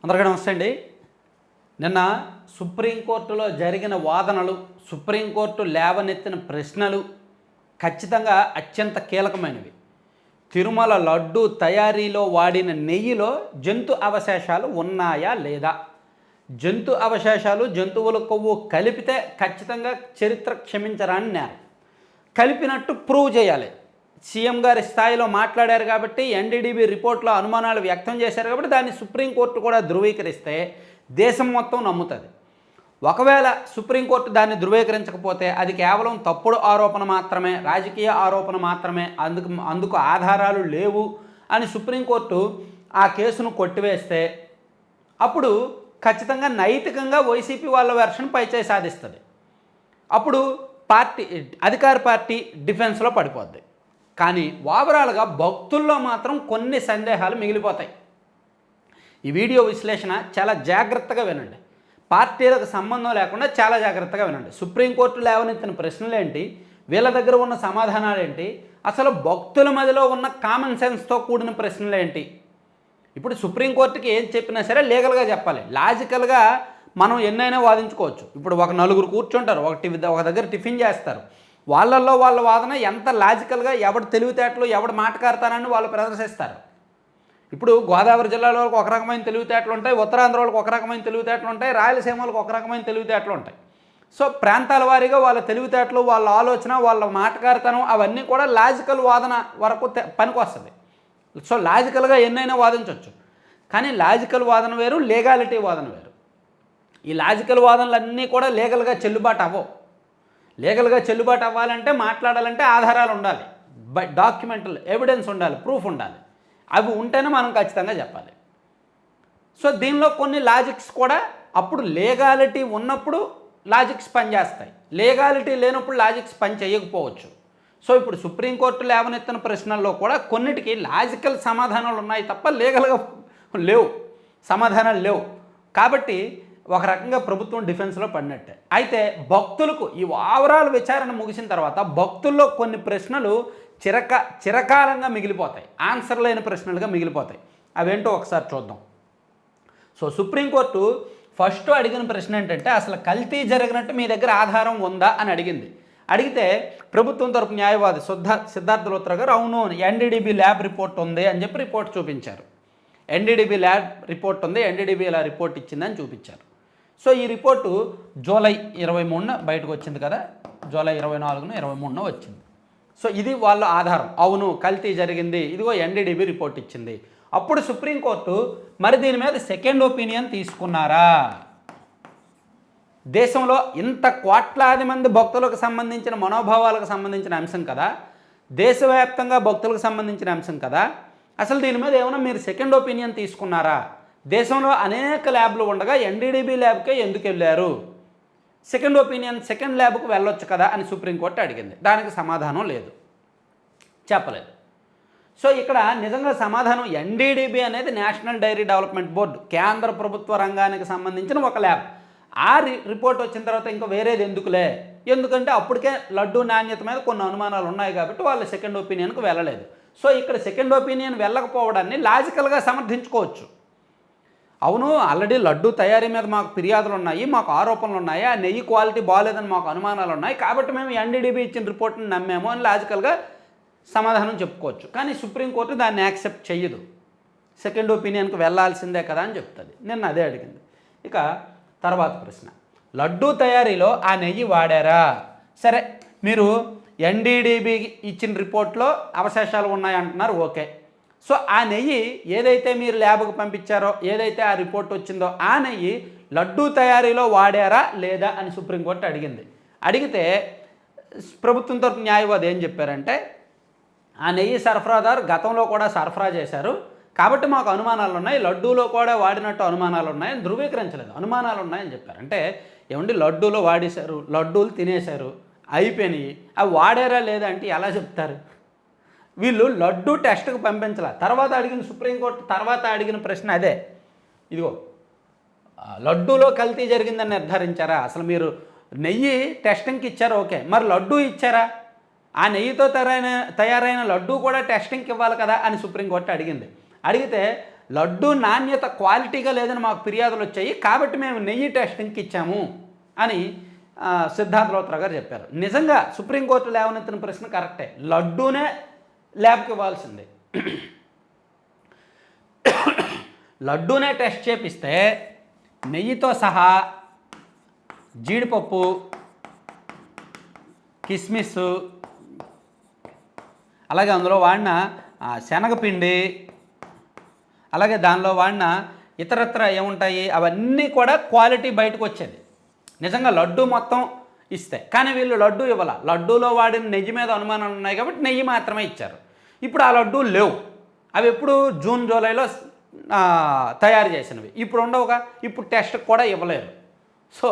అందరికీ నమస్తే అండి. నిన్న సుప్రీంకోర్టులో జరిగిన వాదనలు, సుప్రీంకోర్టు లేవనెత్తిన ప్రశ్నలు ఖచ్చితంగా అత్యంత కీలకమైనవి. తిరుమల లడ్డు తయారీలో వాడిన నెయ్యిలో జంతు అవశేషాలు ఉన్నాయా లేదా? జంతు అవశేషాలు, జంతువుల కొవ్వు కలిపితే ఖచ్చితంగా చరిత్ర క్షమించరాని నేరం. కలిపినట్టు ప్రూవ్ చేయాలి. సీఎం గారి స్థాయిలో మాట్లాడారు కాబట్టి, ఎన్డీడీబీ రిపోర్ట్లో అనుమానాలు వ్యక్తం చేశారు కాబట్టి దాన్ని సుప్రీంకోర్టు కూడా ధృవీకరిస్తే దేశం మొత్తం నమ్ముతుంది. ఒకవేళ సుప్రీంకోర్టు దాన్ని ధృవీకరించకపోతే అది కేవలం తప్పుడు ఆరోపణ మాత్రమే, రాజకీయ ఆరోపణ మాత్రమే, అందుకు ఆధారాలు లేవు అని సుప్రీంకోర్టు ఆ కేసును కొట్టివేస్తే అప్పుడు ఖచ్చితంగా నైతికంగా వైసీపీ వాళ్ళ వెర్షన్ పైచేయి సాధిస్తుంది. అప్పుడు అధికార పార్టీ డిఫెన్స్లో పడిపోద్ది. కానీ ఓవరాల్గా భక్తుల్లో మాత్రం కొన్ని సందేహాలు మిగిలిపోతాయి. ఈ వీడియో విశ్లేషణ చాలా జాగ్రత్తగా వినండి. పార్టీలకు సంబంధం లేకుండా చాలా జాగ్రత్తగా వినండి. సుప్రీంకోర్టు లేవనెత్తిన ప్రశ్నలు ఏంటి, వీళ్ళ దగ్గర ఉన్న సమాధానాలు ఏంటి, అసలు భక్తుల మధ్యలో ఉన్న కామన్ సెన్స్తో కూడిన ప్రశ్నలు ఏంటి. ఇప్పుడు సుప్రీంకోర్టుకి ఏం చెప్పినా సరే లీగల్గా చెప్పాలి. లాజికల్గా మనం ఎన్నైనా వాదించుకోవచ్చు. ఇప్పుడు ఒక నలుగురు కూర్చుంటారు, ఒక దగ్గర టిఫిన్ చేస్తారు. వాళ్ళల్లో వాళ్ళ వాదన ఎంత లాజికల్గా, ఎవడు తెలివితేటలు, ఎవడు మాటకారుతానని వాళ్ళు ప్రదర్శిస్తారు. ఇప్పుడు గోదావరి జిల్లాలో వాళ్ళకి ఒక రకమైన తెలివితేటలు ఉంటాయి, ఉత్తరాంధ్ర వాళ్ళకి ఒక రకమైన తెలివితేటలు ఉంటాయి, రాయలసీమ వాళ్ళకి ఒక రకమైన తెలివితేటలు ఉంటాయి. సో ప్రాంతాల వారీగా వాళ్ళ తెలివితేటలు, వాళ్ళ ఆలోచన, వాళ్ళ మాటకారుతనం అవన్నీ కూడా లాజికల్ వాదన వరకు పనికొస్తుంది. సో లాజికల్గా ఎన్నైనా వాదించవచ్చు. కానీ లాజికల్ వాదన వేరు, లీగాలిటీ వాదన వేరు. ఈ లాజికల్ వాదనలన్నీ కూడా లీగల్గా చెల్లుబాటు అవ్వవు. లీగల్గా చెల్లుబాటు అవ్వాలంటే, మాట్లాడాలంటే ఆధారాలు ఉండాలి, డాక్యుమెంటల్ ఎవిడెన్స్ ఉండాలి, ప్రూఫ్ ఉండాలి. అవి ఉంటేనే మనం ఖచ్చితంగా చెప్పాలి. సో దీనిలో కొన్ని లాజిక్స్ కూడా అప్పుడు లీగాలిటీ ఉన్నప్పుడు లాజిక్స్ పనిచేస్తాయి, లీగాలిటీ లేనప్పుడు లాజిక్స్ పని చేయకపోవచ్చు. సో ఇప్పుడు సుప్రీంకోర్టు లేవనెత్తిన ప్రశ్నల్లో కూడా కొన్నిటికి లాజికల్ సమాధానాలు ఉన్నాయి తప్ప లీగల్గా లేవు, సమాధానాలు లేవు. కాబట్టి ఒక రకంగా ప్రభుత్వం డిఫెన్స్లో పడినట్టే. అయితే భక్తులకు ఈ ఓవరాల్ విచారణ ముగిసిన తర్వాత భక్తుల్లో కొన్ని ప్రశ్నలు చిరకాలంగా మిగిలిపోతాయి, ఆన్సర్ లేని ప్రశ్నలుగా మిగిలిపోతాయి. అవేంటో ఒకసారి చూద్దాం. సో సుప్రీంకోర్టు ఫస్ట్ అడిగిన ప్రశ్న ఏంటంటే, అసలు కల్తీ జరిగినట్టు మీ దగ్గర ఆధారం ఉందా అని అడిగింది. అడిగితే ప్రభుత్వం తరపు న్యాయవాది సిద్ధార్థ లూత్రా గారు అవును ఎన్డీడీబీ ల్యాబ్ రిపోర్ట్ ఉంది అని చెప్పి రిపోర్ట్ చూపించారు. ఎన్డీడీబీ ల్యాబ్ రిపోర్ట్ ఉంది, ఎన్డీడీబీ ఇలా రిపోర్ట్ ఇచ్చిందని చూపించారు. సో ఈ రిపోర్టు జూలై 23న బయటకు వచ్చింది కదా, జూలై 24న 23న వచ్చింది. సో ఇది వాళ్ళ ఆధారం, అవును కల్తీ జరిగింది, ఇదిగో ఎన్డీడీబీ రిపోర్ట్ ఇచ్చింది. అప్పుడు సుప్రీంకోర్టు మరి దీని మీద సెకండ్ ఒపీనియన్ తీసుకున్నారా? దేశంలో ఇంత కోట్లాది మంది భక్తులకు సంబంధించిన మనోభావాలకు సంబంధించిన అంశం కదా, దేశవ్యాప్తంగా భక్తులకు సంబంధించిన అంశం కదా, అసలు దీని మీద ఏమైనా మీరు సెకండ్ ఒపీనియన్ తీసుకున్నారా? దేశంలో అనేక ల్యాబ్లు ఉండగా ఎన్డీడీబీ ల్యాబ్కే ఎందుకు వెళ్ళారు? సెకండ్ ఒపీనియన్, సెకండ్ ల్యాబ్కు వెళ్ళొచ్చు కదా అని సుప్రీంకోర్టు అడిగింది. దానికి సమాధానం లేదు, చెప్పలేదు. సో ఇక్కడ నిజంగా సమాధానం, ఎన్డీడీబీ అనేది నేషనల్ డైరీ డెవలప్మెంట్ బోర్డు, కేంద్ర ప్రభుత్వ రంగానికి సంబంధించిన ఒక ల్యాబ్. ఆ రిపోర్ట్ వచ్చిన తర్వాత ఇంకా వేరేది ఎందుకులే, ఎందుకంటే అప్పటికే లడ్డు నాణ్యత మీద కొన్ని అనుమానాలు ఉన్నాయి కాబట్టి వాళ్ళు సెకండ్ ఒపీనియన్కు వెళ్ళలేదు. సో ఇక్కడ సెకండ్ ఒపీనియన్ వెళ్ళకపోవడాన్ని లాజికల్గా సమర్థించుకోవచ్చు. అవును ఆల్రెడీ లడ్డు తయారీ మీద మాకు ఫిర్యాదులు ఉన్నాయి, మాకు ఆరోపణలు ఉన్నాయి, ఆ నెయ్యి క్వాలిటీ బాగాలేదని మాకు అనుమానాలు ఉన్నాయి, కాబట్టి మేము ఎన్డీడీబీ ఇచ్చిన రిపోర్ట్ని నమ్మాము అని లాజికల్గా సమాధానం చెప్పుకోవచ్చు. కానీ సుప్రీంకోర్టు దాన్ని యాక్సెప్ట్ చెయ్యదు, సెకండ్ ఒపీనియన్కి వెళ్ళాల్సిందే కదా అని చెప్తుంది. నిన్న అదే అడిగింది. ఇక తర్వాత ప్రశ్న, లడ్డు తయారీలో ఆ నెయ్యి వాడారా? సరే, మీరు ఎన్డీడీబీ ఇచ్చిన రిపోర్ట్లో అవశేషాలు ఉన్నాయంటున్నారు, ఓకే. సో ఆ నెయ్యి ఏదైతే మీరు ల్యాబ్కు పంపించారో, ఏదైతే ఆ రిపోర్ట్ వచ్చిందో ఆ నెయ్యి లడ్డూ తయారీలో వాడారా లేదా అని సుప్రీంకోర్టు అడిగింది. అడిగితే ప్రభుత్వం తరపు న్యాయవాది ఏం చెప్పారంటే, ఆ నెయ్యి సరఫరాదారు గతంలో కూడా సరఫరా చేశారు కాబట్టి మాకు అనుమానాలు ఉన్నాయి, లడ్డూలో కూడా వాడినట్టు అనుమానాలు ఉన్నాయని ధృవీకరించలేదు, అనుమానాలు ఉన్నాయని చెప్పారు. అంటే ఏమండి, లడ్డూలో వాడేశారు, లడ్డూలు తినేశారు, అయిపోయినాయి, అవి వాడారా లేదా అంటే ఎలా చెప్తారు? వీళ్ళు లడ్డు టెస్ట్కి పంపించాల. తర్వాత అడిగిన సుప్రీంకోర్టు తర్వాత అడిగిన ప్రశ్న అదే, ఇదిగో లడ్డూలో కల్తీ జరిగిందని నిర్ధారించారా? అసలు మీరు నెయ్యి టెస్టింగ్కి ఇచ్చారు, ఓకే, మరి లడ్డూ ఇచ్చారా? ఆ నెయ్యితో తయారైన లడ్డూ కూడా టెస్టింగ్కి ఇవ్వాలి కదా అని సుప్రీంకోర్టు అడిగింది. అడిగితే లడ్డు నాణ్యత క్వాలిటీగా లేదని మాకు ఫిర్యాదులు వచ్చాయి, కాబట్టి మేము నెయ్యి టెస్టింగ్కి ఇచ్చాము అని సిద్ధార్థ లోత్రా గారు చెప్పారు. నిజంగా సుప్రీంకోర్టు లేవనెత్తిన ప్రశ్న కరెక్టే, లడ్డూనే ల్యాబ్కి ఇవ్వాల్సిందే. లడ్డూనే టెస్ట్ చేపిస్తే నెయ్యితో సహా జీడిపప్పు, కిస్మిస్, అలాగే అందులో వాడిన శనగపిండి, అలాగే దానిలో వాడిన ఇతరత్ర ఏముంటాయి అవన్నీ కూడా క్వాలిటీ బయటకు వచ్చేది నిజంగా లడ్డు మొత్తం ఇస్తే. కానీ వీళ్ళు లడ్డు ఇవ్వాల, లడ్డూలో వాడిన నెయ్యి మీద అనుమానాలు ఉన్నాయి కాబట్టి నెయ్యి మాత్రమే ఇచ్చారు. ఇప్పుడు ఆ లడ్డూలు లేవు, అవి ఎప్పుడు జూన్ జూలైలో తయారు చేసినవి, ఇప్పుడు ఉండవుగా, ఇప్పుడు టెస్ట్ కూడా ఇవ్వలేరు. సో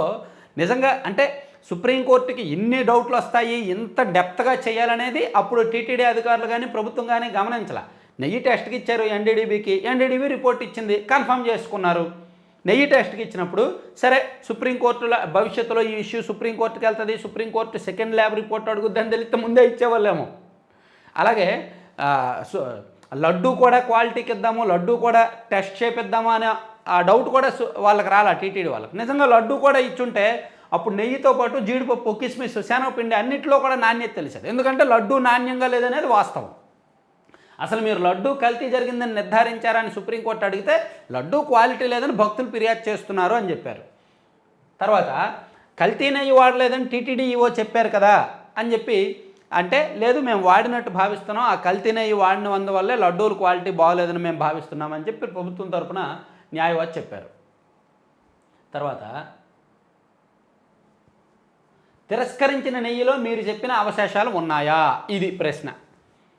నిజంగా అంటే సుప్రీంకోర్టుకి ఇన్ని డౌట్లు వస్తాయి, ఇంత డెప్త్గా చేయాలనేది అప్పుడు టీటీడీ అధికారులు కానీ ప్రభుత్వం కానీ గమనించాల. నెయ్యి టెస్ట్కి ఇచ్చారు ఎన్డీడీబీకి, ఎన్డీడీబీ రిపోర్ట్ ఇచ్చింది, కన్ఫర్మ్ చేసుకున్నారు. నెయ్యి టెస్ట్కి ఇచ్చినప్పుడు సరే సుప్రీంకోర్టులో భవిష్యత్తులో ఈ ఇష్యూ సుప్రీంకోర్టుకి వెళ్తుంది, సుప్రీంకోర్టు సెకండ్ ల్యాబ్ రిపోర్ట్ అడుగుద్దని తెలిస్తే ముందే ఇచ్చేవాళ్ళేమో. అలాగే లడ్డు కూడా క్వాలిటీకి ఇద్దాము, లడ్డు కూడా టెస్ట్ చేపిద్దాము అనే ఆ డౌట్ కూడా వాళ్ళకి రాలా టీటీడీ వాళ్ళకి. నిజంగా లడ్డు కూడా ఇచ్చుంటే అప్పుడు నెయ్యితో పాటు జీడిపప్పు, కిస్మిస్, శనగపిండి అన్నింటిలో కూడా నాణ్యత తెలిసేది. ఎందుకంటే లడ్డు నాణ్యంగా లేదనేది వాస్తవం. అసలు మీరు లడ్డు కల్తీ జరిగిందని నిర్ధారించారని సుప్రీంకోర్టు అడిగితే లడ్డు క్వాలిటీ లేదని భక్తులు ఫిర్యాదు చేస్తున్నారు అని చెప్పారు. తర్వాత కల్తీ నెయ్యి వాడలేదని టీటీడీ ఈవో చెప్పారు కదా అని చెప్పి అంటే లేదు మేము వాడినట్టు భావిస్తున్నాం, ఆ కల్తీ నెయ్యి వాడినందువల్లే లడ్డూలు క్వాలిటీ బాగోలేదని మేము భావిస్తున్నామని చెప్పి ప్రభుత్వం తరపున న్యాయవాది చెప్పారు. తర్వాత తిరస్కరించిన నెయ్యిలో మీరు చెప్పిన అవశేషాలు ఉన్నాయా, ఇది ప్రశ్న.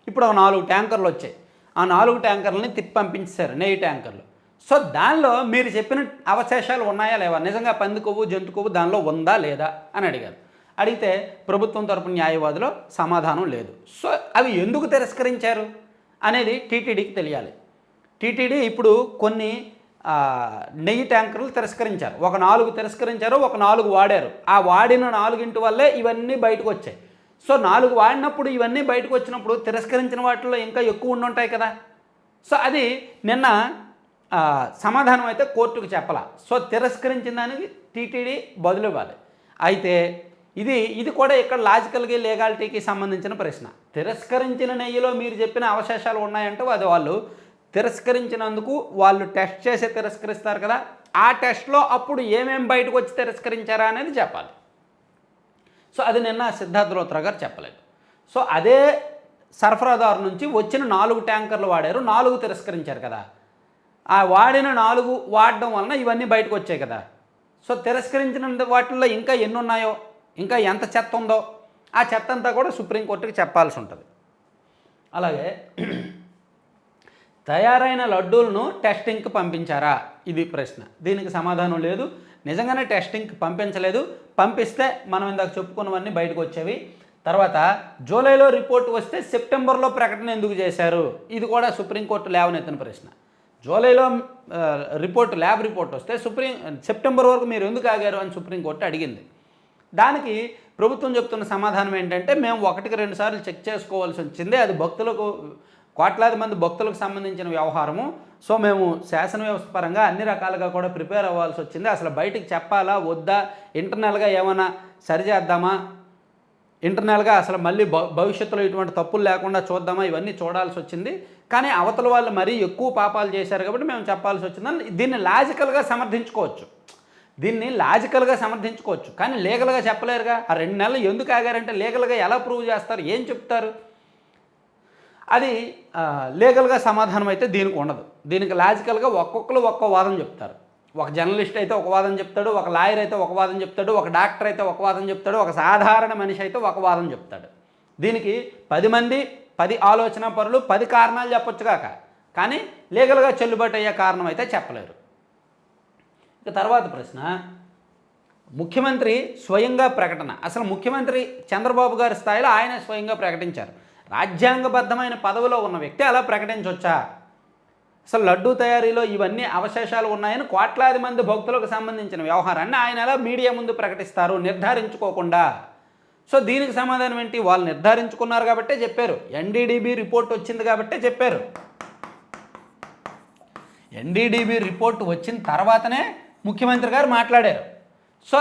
ఇప్పుడు ఒక 4 ట్యాంకర్లు వచ్చాయి, ఆ 4 ట్యాంకర్లని తిప్పి పంపించారు, నెయ్యి ట్యాంకర్లు. సో దానిలో మీరు చెప్పిన అవశేషాలు ఉన్నాయా లేవా, నిజంగా పంది కొవ్వు, జంతు కొవ్వు దానిలో ఉందా లేదా అని అడిగారు. అడిగితే ప్రభుత్వం తరపున న్యాయవాదులు సమాధానం లేదు. సో అవి ఎందుకు తిరస్కరించారు అనేది టీటీడీకి తెలియాలి. టీటీడీ ఇప్పుడు కొన్ని నెయ్యి ట్యాంకర్లు తిరస్కరించారు, ఒక 4 తిరస్కరించారు, ఒక 4 వాడారు. ఆ వాడిన 4 వల్లే ఇవన్నీ బయటకు వచ్చాయి. సో 4 వాడినప్పుడు ఇవన్నీ బయటకు వచ్చినప్పుడు తిరస్కరించిన వాటిల్లో ఇంకా ఎక్కువ ఉండుంటాయి కదా. సో అది నిన్న సమాధానం అయితే కోర్టుకు చెప్పాల. సో తిరస్కరించిన దానికి టీటీడీ బదులు ఇవ్వాలి. అయితే ఇది కూడా ఇక్కడ లాజికల్గా లీగాలిటీకి సంబంధించిన ప్రశ్న. తిరస్కరించిన నెయ్యిలో మీరు చెప్పిన అవశేషాలు ఉన్నాయంటే అది వాళ్ళు తిరస్కరించినందుకు వాళ్ళు టెస్ట్ చేసి తిరస్కరిస్తారు కదా, ఆ టెస్ట్లో అప్పుడు ఏమేమి బయటకు వచ్చి తిరస్కరించారా అనేది చెప్పాలి. సో అది నిన్న సిద్ధార్థ లోత్రా గారు చెప్పలేదు. సో అదే సరఫరాదారు నుంచి వచ్చిన 4 ట్యాంకర్లు వాడారు, 4 తిరస్కరించారు కదా, ఆ వాడిన 4 వాడడం వలన ఇవన్నీ బయటకు వచ్చాయి కదా. సో తిరస్కరించిన వాటిల్లో ఇంకా ఎన్ని ఉన్నాయో, ఇంకా ఎంత చెత్త ఉందో ఆ చెత్త అంతా కూడా సుప్రీంకోర్టుకి చెప్పాల్సి ఉంటుంది. అలాగే తయారైన లడ్డూలను టెస్టింగ్కి పంపించారా, ఇది ప్రశ్న. దీనికి సమాధానం లేదు. నిజంగానే టెస్టింగ్కి పంపించలేదు, పంపిస్తే మనం ఇందాక చెప్పుకున్నవన్నీ బయటకు వచ్చేవి. తర్వాత జూలైలో రిపోర్ట్ వస్తే సెప్టెంబర్లో ప్రకటన ఎందుకు చేశారు, ఇది కూడా సుప్రీంకోర్టు లేవనెత్తిన ప్రశ్న. జూలైలో ల్యాబ్ రిపోర్ట్ వస్తే సెప్టెంబర్ వరకు మీరు ఎందుకు ఆగారు అని సుప్రీంకోర్టు అడిగింది. దానికి ప్రభుత్వం చెప్తున్న సమాధానం ఏంటంటే మేము 1-2 సార్లు చెక్ చేసుకోవాల్సి వచ్చింది, అది భక్తులకు కోట్లాది మంది భక్తులకు సంబంధించిన వ్యవహారము. సో మేము శాసన వ్యవస్థ పరంగా అన్ని రకాలుగా కూడా ప్రిపేర్ అవ్వాల్సి వచ్చింది. అసలు బయటికి చెప్పాలా వద్దా, ఇంటర్నల్గా ఏమైనా సరిచేద్దామా, ఇంటర్నల్గా అసలు మళ్ళీ భవిష్యత్తులో ఇటువంటి తప్పులు లేకుండా చూద్దామా, ఇవన్నీ చూడాల్సి వచ్చింది. కానీ అవతల వాళ్ళు మరీ ఎక్కువ పాపాలు చేశారు కాబట్టి మేము చెప్పాల్సి వచ్చిందని దీన్ని లాజికల్గా సమర్థించుకోవచ్చు. కానీ లీగల్గా చెప్పలేరుగా. ఆ 2 నెలలు ఎందుకు ఆగారంటే లీగల్గా ఎలా ప్రూవ్ చేస్తారు, ఏం చెప్తారు, అది లీగల్గా సమాధానం అయితే దీనికి ఉండదు. దీనికి లాజికల్గా ఒక్కొక్కరు ఒక్కో వాదన చెప్తారు. ఒక జర్నలిస్ట్ అయితే ఒక వాదన చెప్తాడు, ఒక లాయర్ అయితే ఒక వాదన చెప్తాడు, ఒక డాక్టర్ అయితే ఒక వాదన చెప్తాడు, ఒక సాధారణ మనిషి అయితే ఒక వాదన చెప్తాడు. దీనికి 10 మంది 10 ఆలోచన పరులు 10 కారణాలు చెప్పొచ్చు కాక, కానీ లీగల్గా చెల్లుబాటు అయ్యే కారణం అయితే చెప్పలేరు. ఇక తర్వాత ప్రశ్న, ముఖ్యమంత్రి స్వయంగా ప్రకటన. అసలు ముఖ్యమంత్రి చంద్రబాబు గారి స్థాయిలో ఆయన స్వయంగా ప్రకటించారు. రాజ్యాంగబద్ధమైన పదవిలో ఉన్న వ్యక్తి అలా ప్రకటించవచ్చా? అసలు లడ్డూ తయారీలో ఇవన్నీ అవశేషాలు ఉన్నాయని కోట్లాది మంది భక్తులకు సంబంధించిన వ్యవహారాన్ని ఆయన ఎలా మీడియా ముందు ప్రకటిస్తారు నిర్ధారించుకోకుండా? సో దీనికి సమాధానం ఏంటి? వాళ్ళు నిర్ధారించుకున్నారు కాబట్టే చెప్పారు, ఎన్డీడీబీ రిపోర్ట్ వచ్చింది కాబట్టే చెప్పారు. ఎన్డీడీబీ రిపోర్ట్ వచ్చిన తర్వాతనే ముఖ్యమంత్రి గారు మాట్లాడారు. సో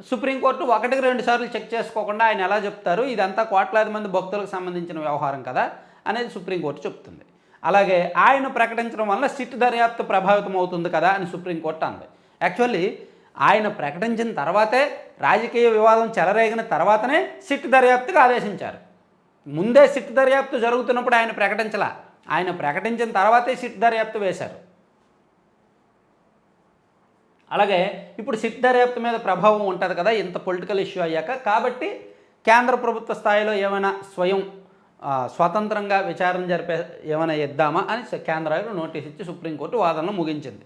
సుప్రీంకోర్టు 1-2 సార్లు చెక్ చేసుకోకుండా ఆయన ఎలా చెప్తారు, ఇదంతా కోట్లాది మంది భక్తులకు సంబంధించిన వ్యవహారం కదా అనేది సుప్రీంకోర్టు చెప్తుంది. అలాగే ఆయన ప్రకటించడం వల్ల సిట్ దర్యాప్తు ప్రభావితం అవుతుంది కదా అని సుప్రీంకోర్టు అంది. యాక్చువల్లీ ఆయన ప్రకటించిన తర్వాతే, రాజకీయ వివాదం చెలరేగిన తర్వాతనే సిట్ దర్యాప్తుకు ఆదేశించారు. ముందే సిట్ దర్యాప్తు జరుగుతున్నప్పుడు ఆయన ప్రకటించలా, ఆయన ప్రకటించిన తర్వాతే సిట్ దర్యాప్తు వేశారు. అలాగే ఇప్పుడు సిట్ దర్యాప్తు మీద ప్రభావం ఉంటుంది కదా ఇంత పొలిటికల్ ఇష్యూ అయ్యాక, కాబట్టి కేంద్ర ప్రభుత్వ స్థాయిలో ఏమైనా స్వతంత్రంగా విచారణ జరిపే ఏమైనా ఇద్దామా అని కేంద్రానికి నోటీస్ ఇచ్చి సుప్రీంకోర్టు వాదనలు ముగించింది.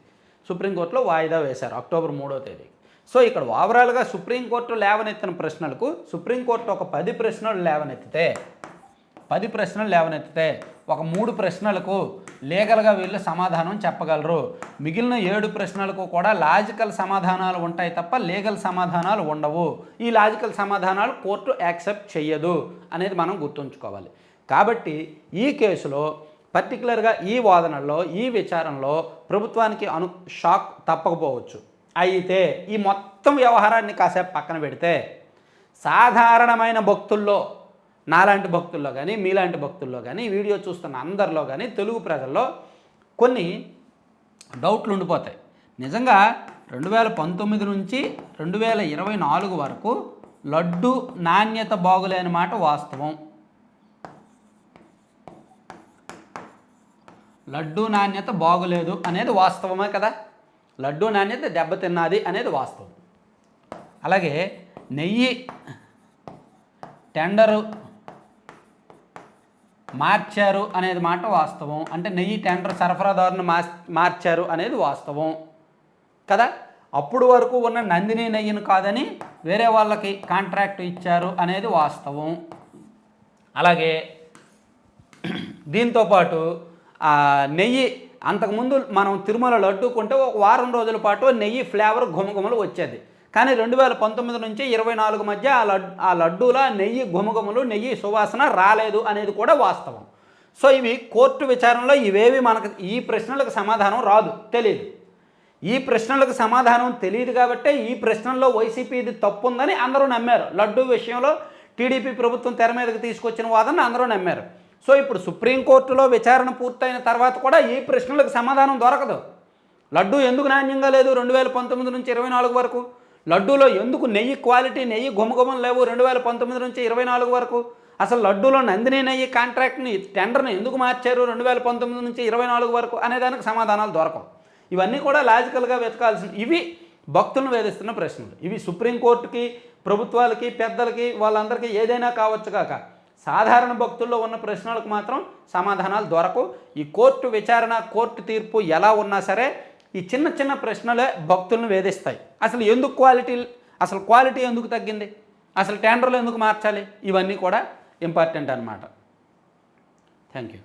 సుప్రీంకోర్టులో వాయిదా వేశారు అక్టోబర్ 3వ తేదీకి. సో ఇక్కడ ఓవరాల్గా సుప్రీంకోర్టు లేవనెత్తిన ప్రశ్నలకు సుప్రీంకోర్టు ఒక 10 ప్రశ్నలు లేవనెత్తితే ఒక 3 ప్రశ్నలకు లీగల్గా వీళ్ళు సమాధానం చెప్పగలరు. మిగిలిన 7 ప్రశ్నలకు కూడా లాజికల్ సమాధానాలు ఉంటాయి తప్ప లీగల్ సమాధానాలు ఉండవు. ఈ లాజికల్ సమాధానాలు కోర్టు యాక్సెప్ట్ చెయ్యదు అనేది మనం గుర్తుంచుకోవాలి. కాబట్టి ఈ కేసులో పర్టికులర్గా ఈ వాదనల్లో, ఈ విచారణలో ప్రభుత్వానికి షాక్ తప్పకపోవచ్చు. అయితే ఈ మొత్తం వ్యవహారాన్ని కాసేపు పక్కన పెడితే సాధారణమైన భక్తుల్లో, నాలాంటి భక్తుల్లో కానీ, మీలాంటి భక్తుల్లో కానీ, వీడియో చూస్తున్న అందరిలో కానీ, తెలుగు ప్రజల్లో కొన్ని డౌట్లు ఉండిపోతాయి. నిజంగా 2019 నుంచి 2024 వరకు లడ్డు నాణ్యత బాగులేని మాట వాస్తవం. లడ్డు నాణ్యత బాగులేదు అనేది వాస్తవమే కదా. లడ్డు నాణ్యత దెబ్బతిన్నది అనేది వాస్తవం. అలాగే నెయ్యి టెండరు మార్చారు అనేది మాట వాస్తవం. అంటే నెయ్యి టెండర్ సరఫరాదారుని మార్చారు అనేది వాస్తవం కదా. అప్పుడు వరకు ఉన్న నందిని నెయ్యిని కాదని వేరే వాళ్ళకి కాంట్రాక్ట్ ఇచ్చారు అనేది వాస్తవం. అలాగే దీంతోపాటు నెయ్యి అంతకుముందు మనం తిరుమల లడ్డు కొంటే ఒక వారం రోజుల పాటు నెయ్యి ఫ్లేవర్ ఘుమఘుమలు వచ్చేది. కానీ 2019 నుంచి 24 మధ్య ఆ లడ్డూల నెయ్యి ఘుమఘుమలు, నెయ్యి సువాసన రాలేదు అనేది కూడా వాస్తవం. సో ఇవి కోర్టు విచారణలో ఇవేవి మనకు ఈ ప్రశ్నలకు సమాధానం రాదు, తెలియదు. ఈ ప్రశ్నలకు సమాధానం తెలియదు కాబట్టే ఈ ప్రశ్నల్లో వైసీపీది తప్పు ఉందని అందరూ నమ్మారు. లడ్డూ విషయంలో టీడీపీ ప్రభుత్వం తెర మీదకి తీసుకొచ్చిన వాదన అందరూ నమ్మారు. సో ఇప్పుడు సుప్రీంకోర్టులో విచారణ పూర్తయిన తర్వాత కూడా ఈ ప్రశ్నలకు సమాధానం దొరకదు. లడ్డూ ఎందుకు నాణ్యంగా లేదు 2019 నుంచి 24 వరకు? లడ్డూలో ఎందుకు నెయ్యి క్వాలిటీ, నెయ్యి గుమగుమలు లేవు 2019 నుంచి 24 వరకు? అసలు లడ్డూలో నందిని నెయ్యి కాంట్రాక్ట్ని, టెండర్ని ఎందుకు మార్చారు 2019 నుంచి 24 వరకు అనే దానికి సమాధానాలు దొరకవు. ఇవన్నీ కూడా లాజికల్గా వెతకాల్సిన, ఇవి భక్తులను వేధిస్తున్న ప్రశ్నలు. ఇవి సుప్రీంకోర్టుకి, ప్రభుత్వాలకి, పెద్దలకి, వాళ్ళందరికీ ఏదైనా కావచ్చు కాక సాధారణ భక్తుల్లో ఉన్న ప్రశ్నలకు మాత్రం సమాధానాలు దొరకవు. ఈ కోర్టు విచారణ, కోర్టు తీర్పు ఎలా ఉన్నా సరే ఈ చిన్న చిన్న ప్రశ్నలే భక్తులను వేధిస్తాయి. అసలు క్వాలిటీ ఎందుకు తగ్గింది, అసలు టెండర్లు ఎందుకు మార్చాలి, ఇవన్నీ కూడా ఇంపార్టెంట్ అన్నమాట. Thank you.